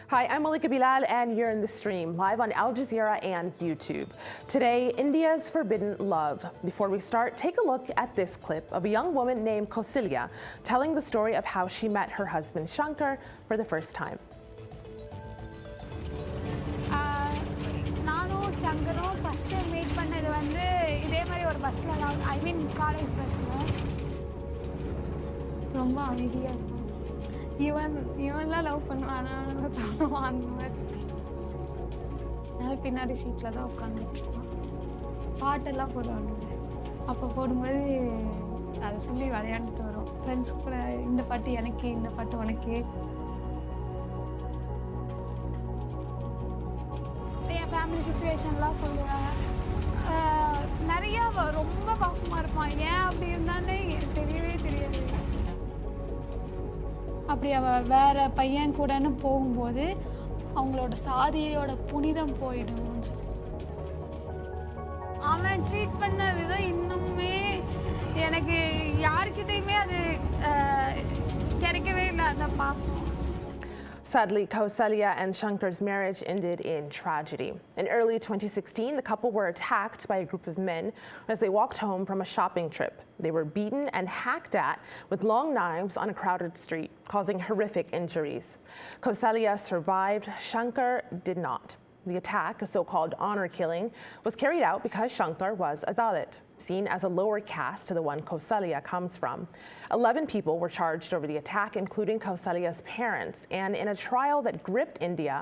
Hi, I'm Malika Bilal, and you're in the stream, live on Al Jazeera and YouTube. Today, India's forbidden love. Before we start, take a look at this clip of a young woman named Kausalya telling the story of how she met her husband Shankar for the first time. நானும் சங்கரும் first time meet பண்ணது வந்து இதே மாதிரி ஒரு பஸ்ல தான், ஐ மீன் college பஸ்ல. ரொம்ப அமைதியா இருக்கும். இவன்லாம் லவ் பண்ணுவானா தோணுவான் அந்த மாதிரி. நான் பின்னாடி சீட்ல தான் உட்காந்துட்டு இருப்பேன். பாட்டெல்லாம் போடுவாங்க. அப்போ போடும்போது அதை சொல்லி விளையாண்டுட்டு வரும். ஃப்ரெண்ட்ஸ் கூட இந்த பாட்டு எனக்கு, இந்த பாட்டு உனக்கு. என் ஃபேமிலி சுச்சுவேஷன்லாம் சொல்லுவேன். நிறையா ரொம்ப பாசமாக இருப்பான். ஏன் அப்படி இருந்தானே தெரியவே தெரியாது. அப்படி அவள் வேற பையன் கூடன்னு போகும்போது அவங்களோட சாதியோட புனிதம் போயிடும்னு சொல்லி அவன் ட்ரீட் பண்ண விதம் இன்னுமே எனக்கு யாருக்கிட்டையுமே அது கிடைக்கவே இல்லை, அந்த பாசம். Sadly, Kausalya and Shankar's marriage ended in tragedy. In early 2016, the couple were attacked by a group of men as they walked home from a shopping trip. They were beaten and hacked at with long knives on a crowded street, causing horrific injuries. Kausalya survived, Shankar did not. The attack, a so-called honor killing, was carried out because Shankar was a Dalit, seen as a lower caste to the one Kausalya comes from. 11 people were charged over the attack, including Kausalya's parents, and in a trial that gripped India,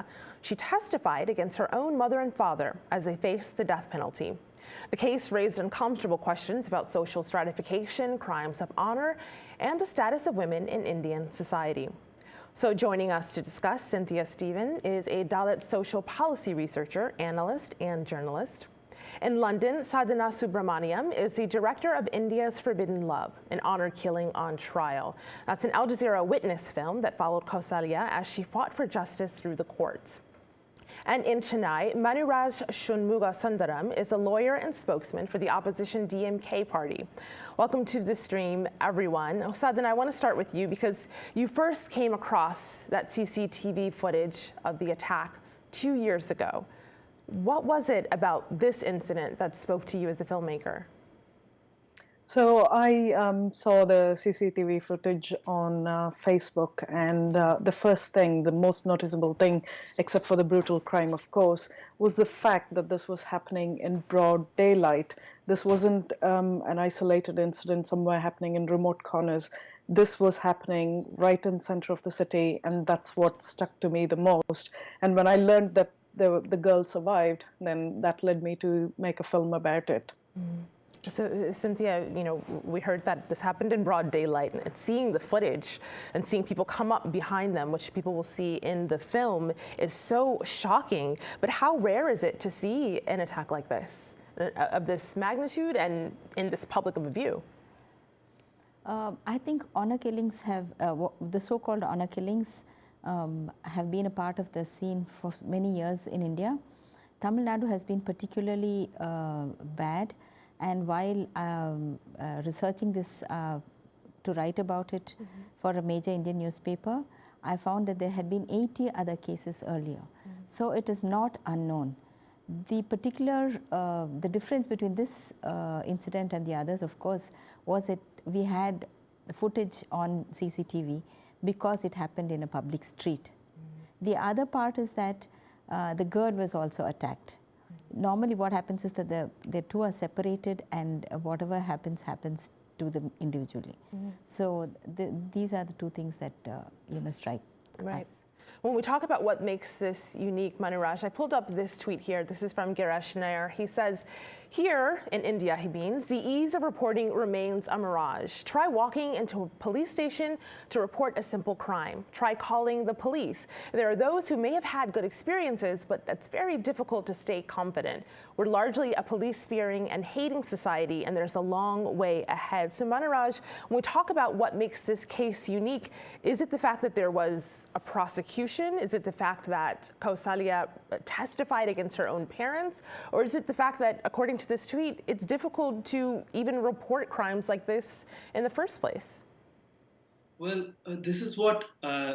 she testified against her own mother and father as they faced the death penalty. The case raised uncomfortable questions about social stratification, crimes of honor, and the status of women in Indian society. So joining us to discuss, Cynthia Stephen is a Dalit social policy researcher, analyst, and journalist. In London, Sadhana Subramaniam is the director of India's Forbidden Love, an honor killing on trial. That's an Al Jazeera witness film that followed Kausalya as she fought for justice through the courts. And in Chennai, Manuraj Sundaram is a lawyer and spokesman for the opposition DMK party. Welcome to the stream, everyone. Sadhana, I want to start with you because you first came across that CCTV footage of the attack 2 years ago. What was it about this incident that spoke to you as a filmmaker? So I saw the CCTV footage on Facebook, and the first thing, the most noticeable thing, except for the brutal crime, of course, was the fact that this was happening in broad daylight. This wasn't an isolated incident somewhere happening in remote corners. This was happening right in the center of the city, and that's what stuck to me the most. And when I learned that the girl survived, then that led me to make a film about it. So, Cynthia, we heard that this happened in broad daylight, and seeing the footage and seeing people come up behind them, which people will see in the film, is so shocking. But how rare is it to see an attack like this, of this magnitude and in this public of a view? I think honor killings have, the so-called honor killings have been a part of the scene for many years in India. Tamil Nadu has been particularly bad. And while researching this to write about it for a major Indian newspaper, I found that there had been 80 other cases earlier. So it is not unknown. The particular, the difference between this incident and the others, of course, was that we had footage on CCTV because it happened in a public street. The other part is that the girl was also attacked. Normally what happens is that the two are separated, and whatever happens to them individually. So these are the two things that strike us. When we talk about what makes this unique, Manuraj, I pulled up this tweet here. This is from Girish Nair. He says, here in India, he means, the ease of reporting remains a mirage. Try walking into a police station to report a simple crime. Try calling the police. There are those who may have had good experiences, but that's very difficult to stay confident. We're largely a police-fearing and hating society, and there's a long way ahead. So Manuraj, when we talk about what makes this case unique, is it the fact that there was a prosecution? Is it the fact that Kausalya testified against her own parents? Or is it the fact that, according to this tweet, it's difficult to even report crimes like this in the first place? Well, this is what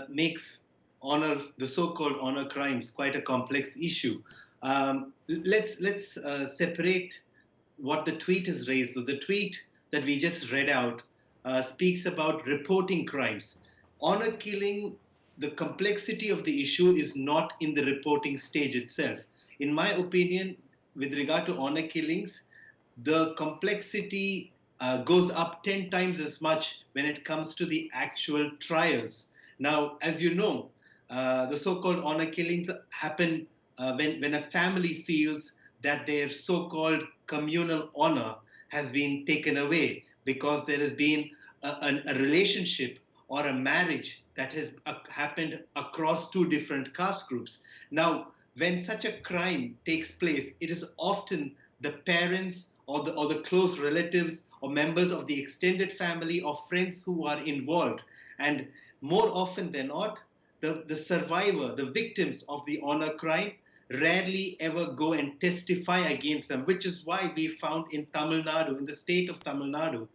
makes the so-called honor crimes, quite a complex issue. Let's separate what the tweet has raised. So the tweet that we just read out speaks about reporting crimes. Honor killing, the complexity of the issue is not in the reporting stage itself. In my opinion, with regard to honor killings, the complexity goes up 10 times as much when it comes to the actual trials. Now, as you know, the so-called honor killings happen when a family feels that their so-called communal honor has been taken away because there has been a relationship or a marriage that has happened across two different caste groups. Now, when such a crime takes place, it is often the parents or the close relatives or members of the extended family or friends who are involved. And more often than not, the survivor, the victims of the honor crime, rarely ever go and testify against them, which is why we found in Tamil Nadu, in the state of Tamil Nadu,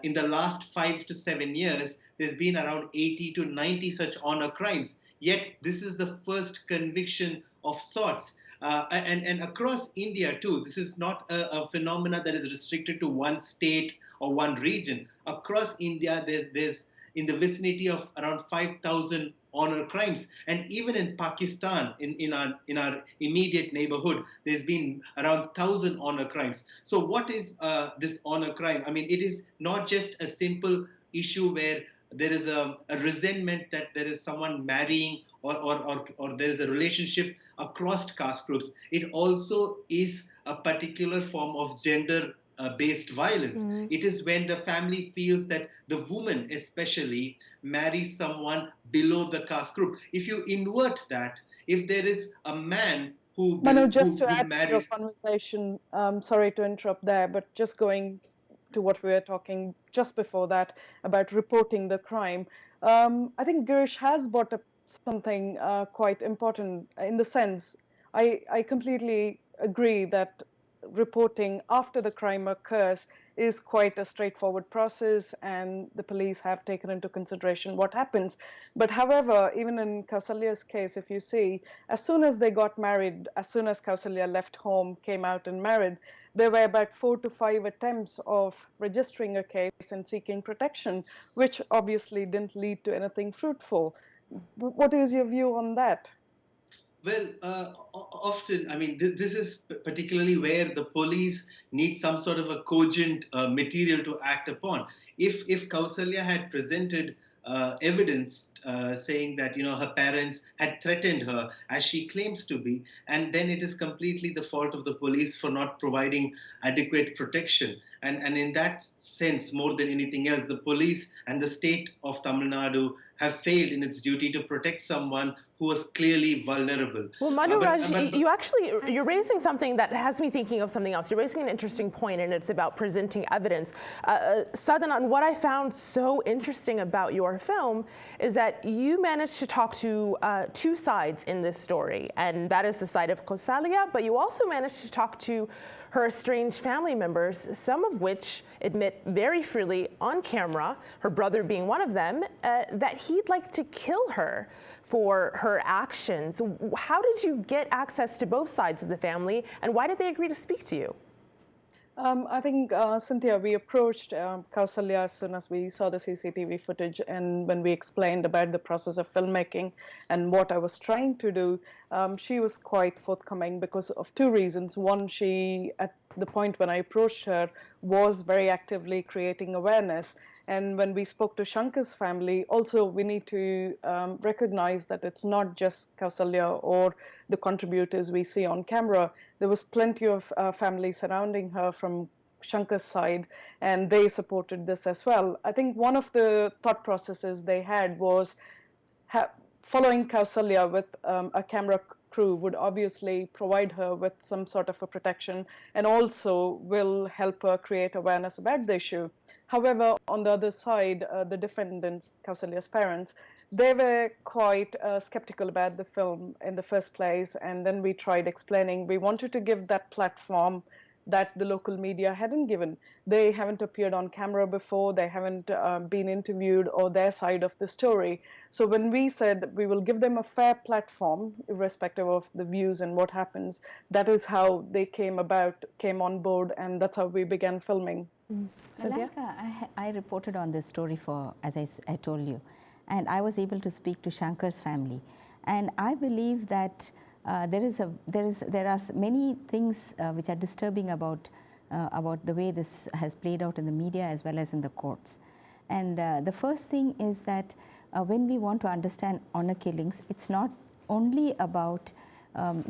in the last 5 to 7 years, there's been around 80 to 90 such honor crimes. Yet this is the first conviction of sorts. And across India too, this is not a phenomena that is restricted to one state or one region. Across India, there's in the vicinity of around 5,000 honor crimes, and even in Pakistan, in our immediate neighborhood, there's been around 1,000 honor crimes. So what is this honor crime? I mean, it is not just a simple issue where there is a resentment that there is someone marrying or there is a relationship across caste groups. It also is a particular form of gender based violence. Mm-hmm. It is when the family feels that the woman especially marries someone below the caste group. If you invert that, if there is a man who Manu, just to add to your conversation, sorry to interrupt there, but just going to what we were talking just before that about reporting the crime, I think Girish has brought up something quite important in the sense, I completely agree that reporting after the crime occurs is quite a straightforward process, and the police have taken into consideration what happens. But however, even in Kausalya's case, if you see, as soon as they got married, as soon as Kausalya left home, came out and married, there were about 4 to 5 attempts of registering a case and seeking protection, which obviously didn't lead to anything fruitful. What is your view on that? Well, often, I mean, this is particularly where the police need some sort of a cogent material to act upon. If Kausalya had presented evidence saying that, you know, her parents had threatened her, as she claims to be, and then it is completely the fault of the police for not providing adequate protection. And in that sense, more than anything else, the police and the state of Tamil Nadu have failed in its duty to protect someone who was clearly vulnerable. Well, Manuraj, you're raising something that has me thinking of something else. You're raising an interesting point, and it's about presenting evidence. Sadhana, what I found so interesting about your film is that you managed to talk to two sides in this story, and that is the side of Kausalya, but you also managed to talk to her estranged family members, some of which admit very freely on camera, her brother being one of them, that he'd like to kill her for her actions. How did you get access to both sides of the family, and why did they agree to speak to you? I think, Cynthia, we approached Kausalya as soon as we saw the CCTV footage, and when we explained about the process of filmmaking and what I was trying to do, she was quite forthcoming because of two reasons. One, she, at the point when I approached her, was very actively creating awareness. And when we spoke to Shankar's family, also we need to recognize that it's not just Kausalya or the contributors we see on camera. There was plenty of family surrounding her from Shankar's side, and they supported this as well. I think one of the thought processes they had was following Kausalya with a camera crew would obviously provide her with some sort of a protection and also will help her create awareness about the issue. However, on the other side, the defendants, Kausalya's parents, they were quite skeptical about the film in the first place. And then we tried explaining we wanted to give that platform that the local media hadn't given. They haven't appeared on camera before, they haven't been interviewed or their side of the story. So when we said we will give them a fair platform, irrespective of the views and what happens, that is how they came on board, and that's how we began filming. Cynthia? I reported on this story for, as I told you, and I was able to speak to Shankar's family. And I believe that there are many things which are disturbing about the way this has played out in the media as well as in the courts. And the first thing is that when we want to understand honor killings, it's not only about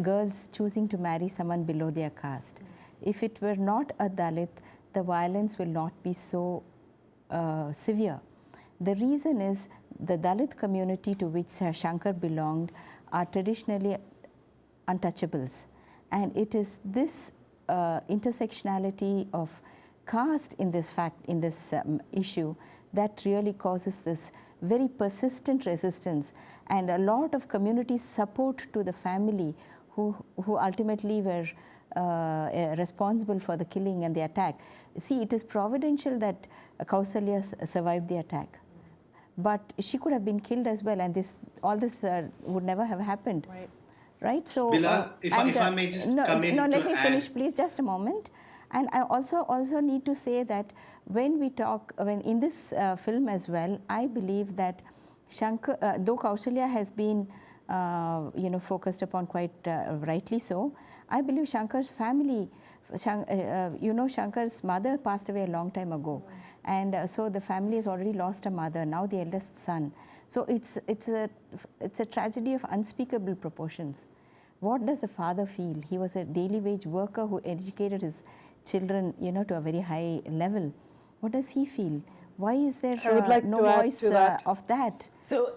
girls choosing to marry someone below their caste. If it were not a Dalit, the violence will not be so severe. The reason is the Dalit community to which Shankar belonged are traditionally untouchables, and it is this intersectionality of caste in this issue that really causes this very persistent resistance, and a lot of community support to the family who ultimately were responsible for the killing and the attack. See, it is providential that Kausalya survived the attack, but she could have been killed as well, and all this would never have happened. Right? So, Bila, if I may just come in let me add. finish, please, just a moment. And I also need to say that when we talk, when in this film as well, I believe that Shankar, though Kausalya has been focused upon quite rightly so, I believe Shankar's family, Shankar's mother passed away a long time ago, and so the family has already lost a mother, now the eldest son. So it's a tragedy of unspeakable proportions. What does the father feel? He was a daily wage worker who educated his children, to a very high level. What does he feel? Why is there no voice of that? So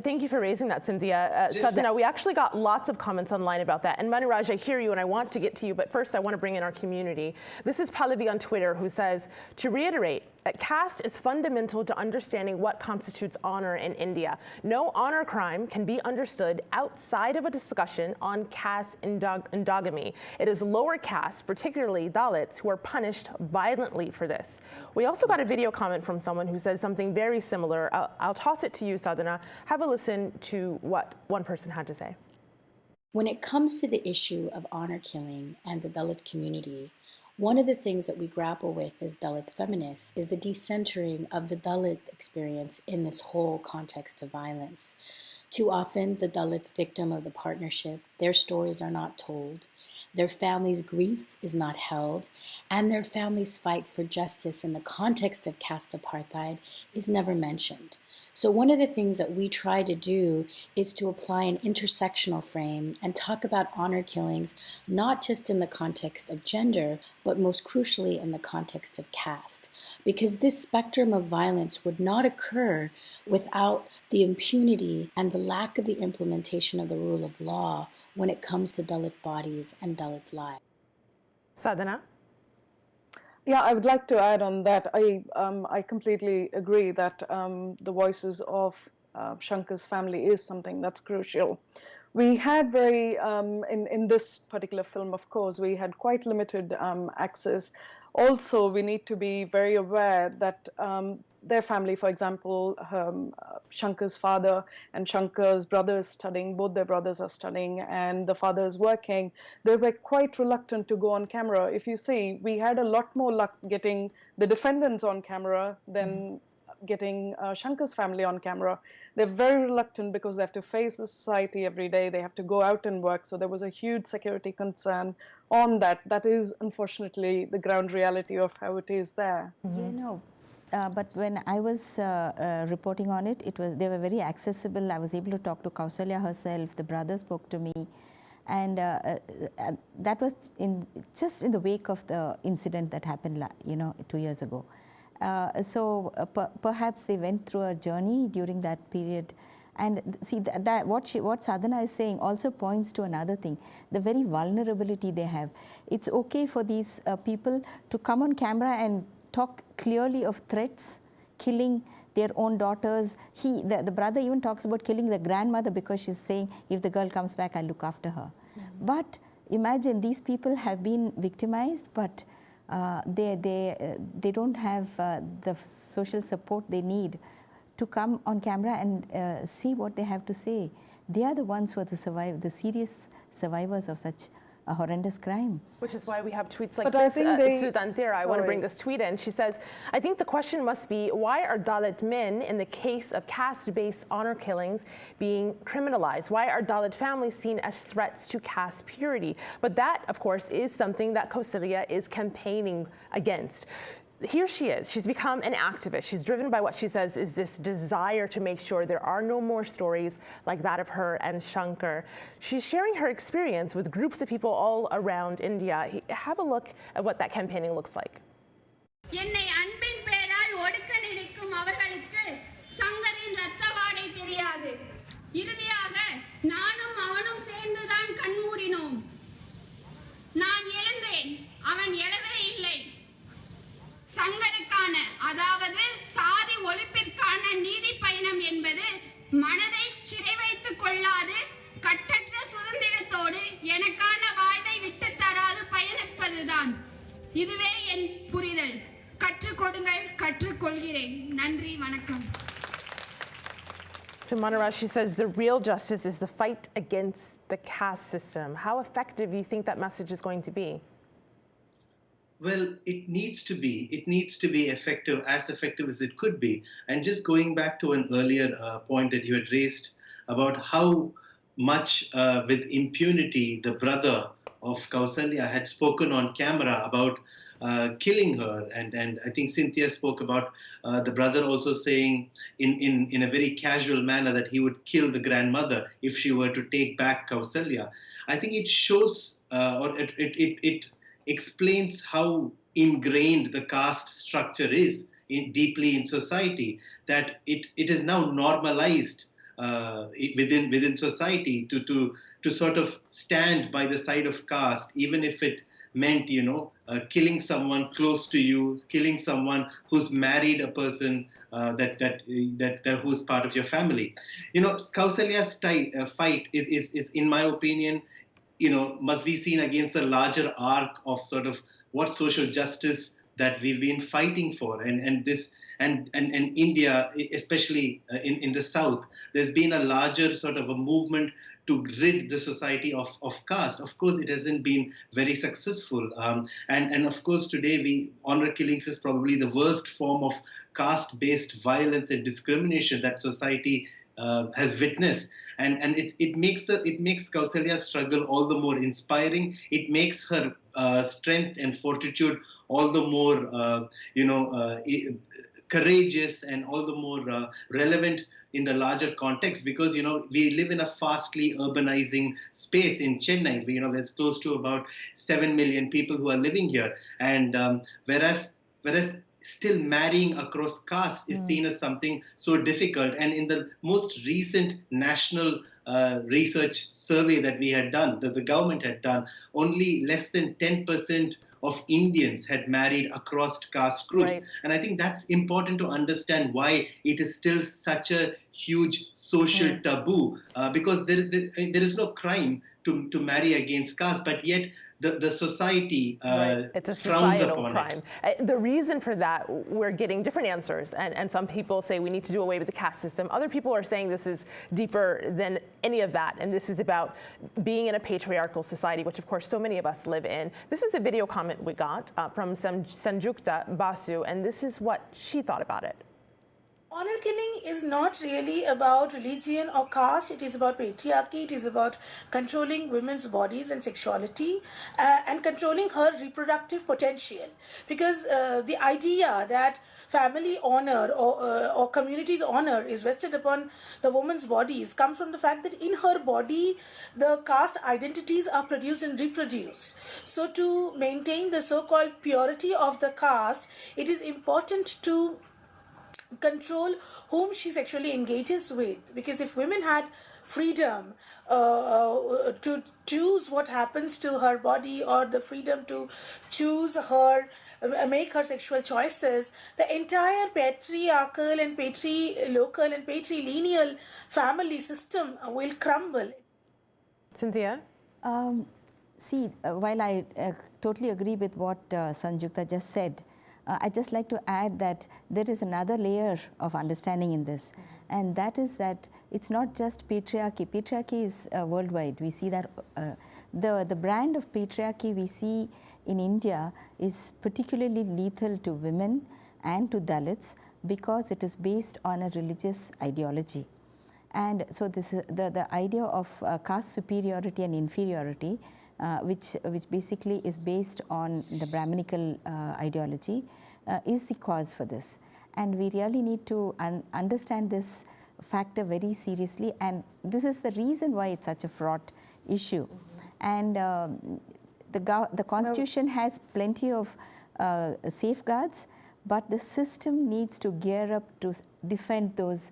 thank you for raising that, Cynthia. Sadhana, we actually got lots of comments online about that. And Maniraj, I hear you and I want to get to you, but first I want to bring in our community. This is Pallavi on Twitter who says, to reiterate, that caste is fundamental to understanding what constitutes honor in India. No honor crime can be understood outside of a discussion on caste endogamy. It is lower caste, particularly Dalits, who are punished violently for this. We also got a video comment from someone who says something very similar. I'll toss it to you, Sadhana. Have a listen to what one person had to say. When it comes to the issue of honor killing and the Dalit community, one of the things that we grapple with as Dalit feminists is the decentering of the Dalit experience in this whole context of violence. Too often, the Dalit victim of the partnership, their stories are not told, their family's grief is not held, and their family's fight for justice in the context of caste apartheid is never mentioned. So one of the things that we try to do is to apply an intersectional frame and talk about honor killings, not just in the context of gender, but most crucially in the context of caste. Because this spectrum of violence would not occur without the impunity and the lack of the implementation of the rule of law when it comes to Dalit bodies and Dalit lives. Sadhana? Yeah, I would like to add on that. I completely agree that the voices of Shankar's family is something that's crucial. We had in this particular film, of course, we had quite limited access. Also, we need to be very aware that their family, for example, Shankar's father and Shankar's brother is studying, both their brothers are studying, and the father is working. They were quite reluctant to go on camera. If you see, we had a lot more luck getting the defendants on camera than getting Shankar's family on camera. They're very reluctant because they have to face the society every day. They have to go out and work. So there was a huge security concern on that. That is, unfortunately, the ground reality of how it is there. But when I was reporting on it, they were very accessible. I was able to talk to Kausalya herself. The brother spoke to me. And that was just in the wake of the incident that happened 2 years ago. So perhaps they went through a journey during that period. And see, what Sadhana is saying also points to another thing, the very vulnerability they have. It's okay for these people to come on camera and talk clearly of threats, killing their own daughters. The brother even talks about killing the grandmother because she's saying, if the girl comes back, I'll look after her. But imagine these people have been victimized, but they don't have the social support they need to come on camera and see what they have to say. They are the ones who are the serious survivors of such a horrendous crime. Which is why we have tweets like But this. I think Sudantira, I want to bring this tweet in. She says, I think the question must be, why are Dalit men in the case of caste-based honor killings being criminalized? Why are Dalit families seen as threats to caste purity? But that, of course, is something that Kausalya is campaigning against. Here she is. She's become an activist. She's driven by what she says is this desire to make sure there are no more stories like that of her and Shankar. She's sharing her experience with groups of people all around India. Have a look at what that campaigning looks like. என்னை அன்பின் பெயரால் ஒடுக்க நினைக்கும் அவர்களுக்கு சங்கரின் இரத்த வாடை தெரியாது. இறுதியாக நானும் அவனும் சேர்ந்துதான் கண்மூடினோம். நான் எழுந்தேன், அவன் எழவே இல்லை. சங்கருக்கான, அதாவது சாதி ஒழிப்பிற்கான நீதி பயணம் என்பது மனதை சிறை வைத்துக் கொள்ளாது, கட்டற்ற சுதந்திரத்தோடு எனக்கான வாழ்வை விட்டு தராது பயணிப்பதுதான். இதுவே என் புரிதல். கற்றுக்கொடுங்கள், கற்றுக்கொள்கிறேன். நன்றி, வணக்கம். So Manara, she says the real justice is the fight against the caste system. How effective do you think that message is going to be? Well, it needs to be. It needs to be effective, as effective as it could be. And just going back to an earlier point that you had raised about how much with impunity the brother of Kausalya had spoken on camera about killing her. And I think Cynthia spoke about the brother also saying in a very casual manner that he would kill the grandmother if she were to take back Kausalya. I think it shows or it explains how ingrained the caste structure is deeply in society, that it is now normalized within society to sort of stand by the side of caste, even if it meant, killing someone close to you, killing someone who's married a person that who's part of your family. Kausalya's fight is, in my opinion, must be seen against a larger arc of sort of what social justice that we've been fighting for. And India, especially in the South, there's been a larger sort of a movement to rid the society of caste. Of course, it hasn't been very successful. And of course, today, honor killings is probably the worst form of caste-based violence and discrimination that society has witnessed. And it makes Kausalya's struggle all the more inspiring. It makes her strength and fortitude all the more, courageous and all the more relevant in the larger context, because we live in a fastly urbanizing space in Chennai. There's close to about 7 million people who are living here, and whereas still marrying across caste is seen as something so difficult. And in the most recent national research survey that we had done, that the government had done, only less than 10% of Indians had married across caste groups. Right. And I think that's important to understand why it is still such a huge social taboo, because there is no crime to marry against caste, but yet the society It's a frowns societal upon crime. it. The reason for that, we're getting different answers, and some people say we need to do away with the caste system. Other people are saying this is deeper than any of that, and this is about being in a patriarchal society, which of course so many of us live in. This is a video comment we got from Sanjukta Basu, and this is what she thought about it. Honor killing is not really about religion or caste. It is about patriarchy. It is about controlling women's bodies and sexuality and controlling her reproductive potential. Because the idea that family honor or community's honor is vested upon the woman's bodies comes from the fact that in her body, the caste identities are produced and reproduced. So to maintain the so-called purity of the caste, it is important to control whom she sexually engages with, because if women had freedom to choose what happens to her body, or the freedom to choose make her sexual choices, the entire patriarchal and patrilocal and patrilineal family system will crumble. Cynthia? See, while I totally agree with what Sanjukta just said, I'd just like to add that there is another layer of understanding in this, and that is that it's not just patriarchy. Patriarchy is worldwide. We see that the brand of patriarchy we see in India is particularly lethal to women and to Dalits because it is based on a religious ideology. And so this is the idea of caste superiority and inferiority, which basically is based on the Brahminical ideology, is the cause for this. And we really need to understand this factor very seriously, and this is the reason why it's such a fraught issue. And the Constitution has plenty of safeguards, but the system needs to gear up to defend those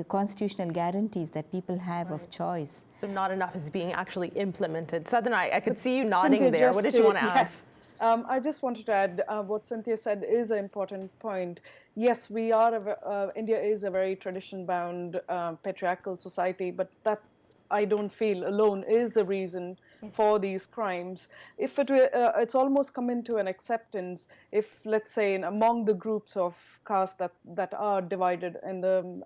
constitutional guarantees that people have of choice. So not enough is being actually implemented. Sadhana, I could see you nodding Cynthia, there. What did you want to add? Yes. I just wanted to add what Cynthia said is an important point. Yes, we are, India is a very tradition-bound patriarchal society, but that I don't feel alone is the reason for these crimes. If it were, it's almost come into an acceptance. If, let's say, among the groups of caste that are divided in the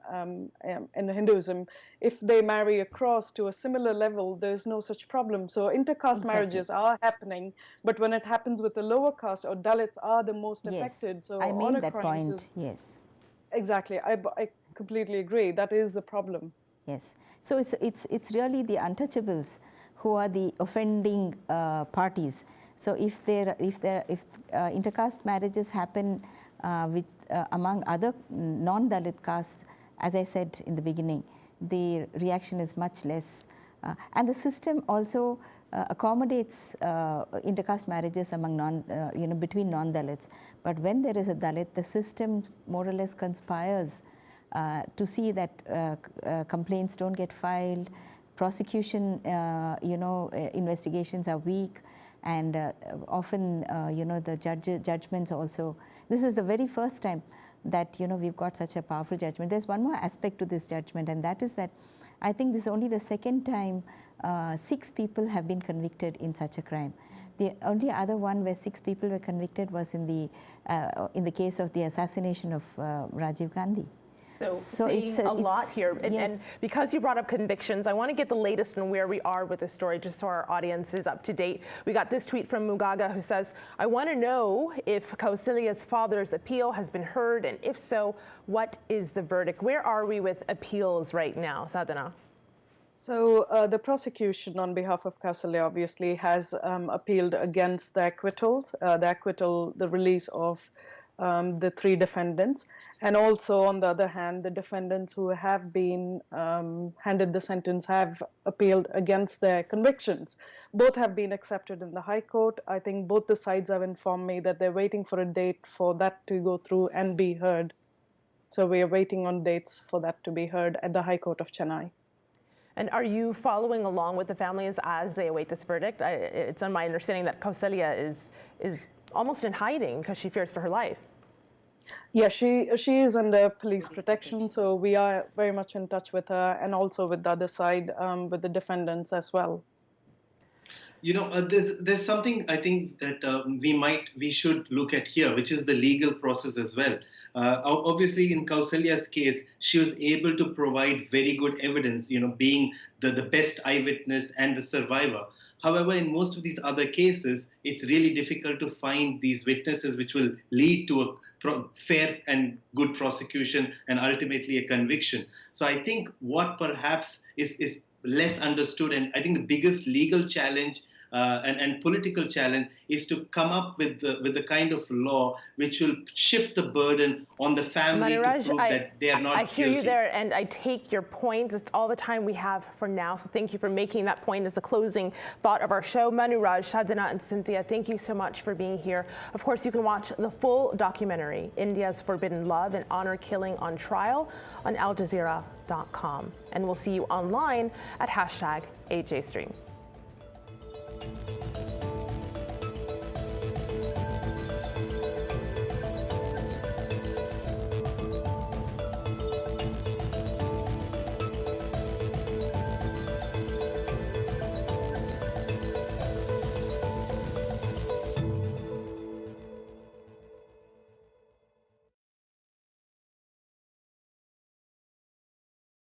Hinduism, if they marry across to a similar level, there's no such problem. So intercaste marriages are happening, but when it happens with the lower caste or Dalits are the most affected. So I made that crimes point. Yes. Exactly. I completely agree. That is the problem. Yes. So it's really the untouchables who are the offending parties. So if intercaste marriages happen with among other non-Dalit castes, as I said in the beginning, the reaction is much less, and the system also accommodates intercaste marriages among between non-Dalits. But when there is a Dalit, the system more or less conspires to see that complaints don't get filed, prosecution, investigations are weak, and often, the judgments also. This is the very first time that we've got such a powerful judgment. There's one more aspect to this judgment, and that is that I think this is only the second time 6 people have been convicted in such a crime. The only other one where 6 people were convicted was in the case of the assassination of Rajiv Gandhi. So it's a lot here. And because you brought up convictions, I want to get the latest on where we are with this story, just so our audience is up to date. We got this tweet from Mugaga who says, I want to know if Kausalya's father's appeal has been heard, and if so, what is the verdict? Where are we with appeals right now, Sadhana? So the prosecution on behalf of Kausalya obviously has appealed against the acquittals, the release of the 3 defendants, and also on the other hand, the defendants who have been handed the sentence have appealed against their convictions. Both have been accepted in the High Court. I think both the sides have informed me that they're waiting for a date for that to go through and be heard. So we are waiting on dates for that to be heard at the High Court of Chennai. And are you following along with the families as they await this verdict? It's on my understanding that Kausalya is almost in hiding because she fears for her life. Yeah, she is under police protection, so we are very much in touch with her, and also with the other side, with the defendants as well. There's something I think that we should look at here, which is the legal process as well. Obviously, in Kausalya's case, she was able to provide very good evidence, being the best eyewitness and the survivor. However, in most of these other cases, it's really difficult to find these witnesses which will lead to a fair and good prosecution and ultimately a conviction. So I think what perhaps is less understood, and I think the biggest legal challenge and political challenge is to come up with the kind of law which will shift the burden on the family to prove that they are not guilty. I hear you there, and I take your point. It's all the time we have for now, so thank you for making that point as a closing thought of our show. Manuraj, Sadhana, and Cynthia, thank you so much for being here. Of course, you can watch the full documentary, India's Forbidden Love and Honor Killing on Trial, on aljazeera.com. And we'll see you online at #AJStream.